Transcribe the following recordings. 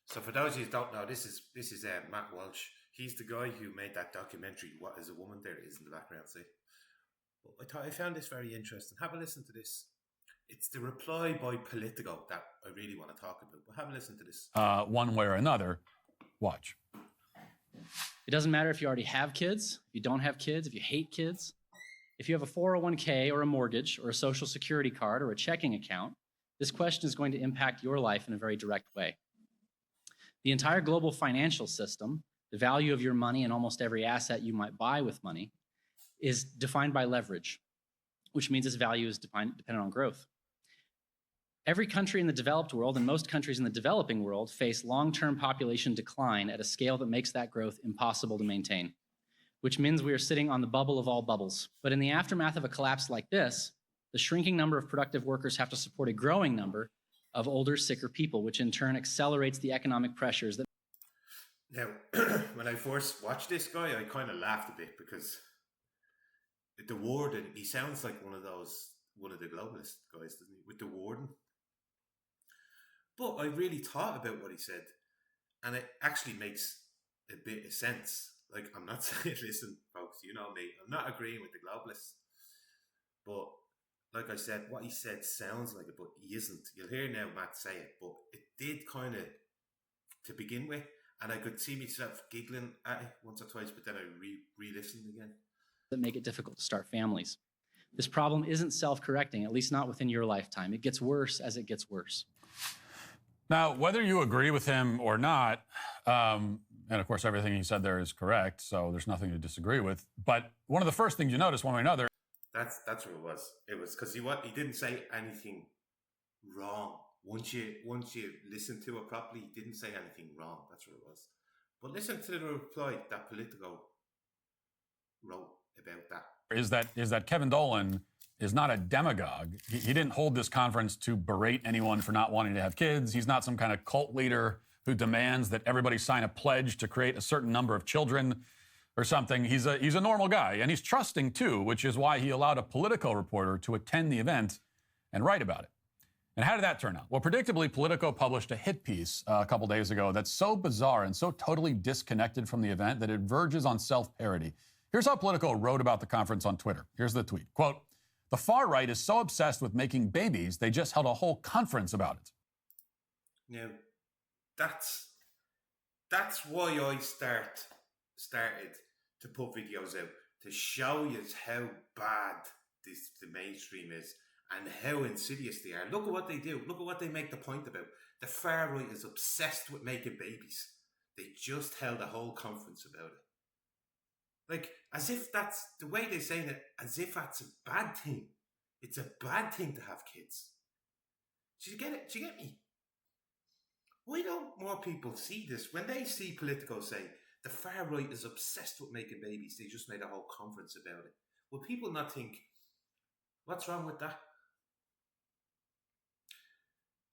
So for those of you who don't know, this is Matt Walsh. He's the guy who made that documentary. What is a woman? There it is in the background. See, well, I found this very interesting. Have a listen to this. It's the reply by Politico that I really want to talk about. But have a listen to this. One way or another. Watch. It doesn't matter if you already have kids, if you don't have kids, if you hate kids. If you have a 401k or a mortgage or a social security card or a checking account, this question is going to impact your life in a very direct way. The entire global financial system, the value of your money and almost every asset you might buy with money, is defined by leverage, which means its value is dependent on growth. Every country in the developed world and most countries in the developing world face long-term population decline at a scale that makes that growth impossible to maintain, which means we are sitting on the bubble of all bubbles. But in the aftermath of a collapse like this, the shrinking number of productive workers have to support a growing number of older, sicker people, which in turn accelerates the economic pressures that... Now, when I first watched this guy, I kind of laughed a bit because the warden, he sounds like one of the globalist guys, doesn't he? With the warden. But I really thought about what he said, and it actually makes a bit of sense. Like, I'm not saying, listen, folks, you know me, I'm not agreeing with the globalists. But, like I said, what he said sounds like it, but he isn't. You'll hear now Matt say it, but it did kind of, to begin with, and I could see myself giggling at it once or twice, but then I re-listened again. That make it difficult to start families. This problem isn't self-correcting, at least not within your lifetime. It gets worse as it gets worse. Now, whether you agree with him or not, and of course everything he said there is correct, so there's nothing to disagree with, but one of the first things you notice one way or another... That's what it was. It was because he didn't say anything wrong. Once you listen to it properly, he didn't say anything wrong. That's what it was. But listen to the reply that Politico wrote about that. Is that Kevin Dolan is not a demagogue. He didn't hold this conference to berate anyone for not wanting to have kids. He's not some kind of cult leader who demands that everybody sign a pledge to create a certain number of children or something. He's a normal guy, and he's trusting too, which is why he allowed a Politico reporter to attend the event and write about it. And how did that turn out? Well, predictably, Politico published a hit piece a couple days ago that's so bizarre and so totally disconnected from the event that it verges on self-parody. Here's how Politico wrote about the conference on Twitter. Here's the tweet. Quote, "The far right is so obsessed with making babies, they just held a whole conference about it." Now, that's why I started to put videos out, to show you how bad the mainstream is and how insidious they are. Look at what they do. Look at what they make the point about. The far right is obsessed with making babies. They just held a whole conference about it. Like, as if that's the way they're saying it, as if that's a bad thing. It's a bad thing to have kids. Do you get it? Do you get me? Why don't more people see this? When they see Politico say, the far right is obsessed with making babies, they just made a whole conference about it. Will people not think, what's wrong with that?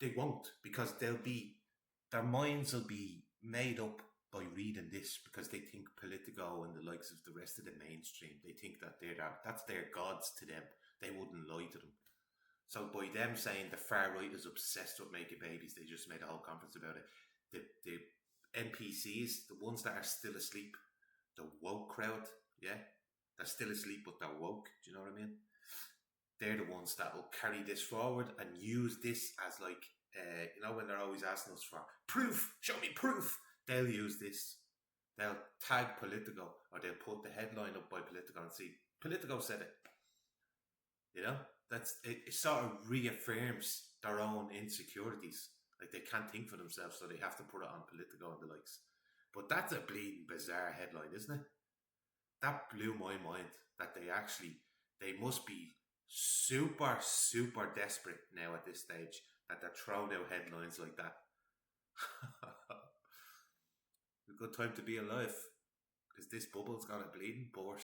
They won't, because their minds will be made up by reading this, because they think Politico and the likes of the rest of the mainstream, they think that that's their gods to them. They wouldn't lie to them. So by them saying the far right is obsessed with making babies, they just made a whole conference about it. The NPCs, the ones that are still asleep, the woke crowd, yeah, they're still asleep but they're woke. Do you know what I mean? They're the ones that will carry this forward and use this as like, when they're always asking us for proof, show me proof. They'll use this. They'll tag Politico, or they'll put the headline up by Politico and see Politico said it. You know, it sort of reaffirms their own insecurities. Like, they can't think for themselves, so they have to put it on Politico and the likes. But that's a bleeding bizarre headline, isn't it? That blew my mind, that they must be super, super desperate now at this stage, that they're throwing out headlines like that. A good time to be alive, because this bubble's got a bleeding burst.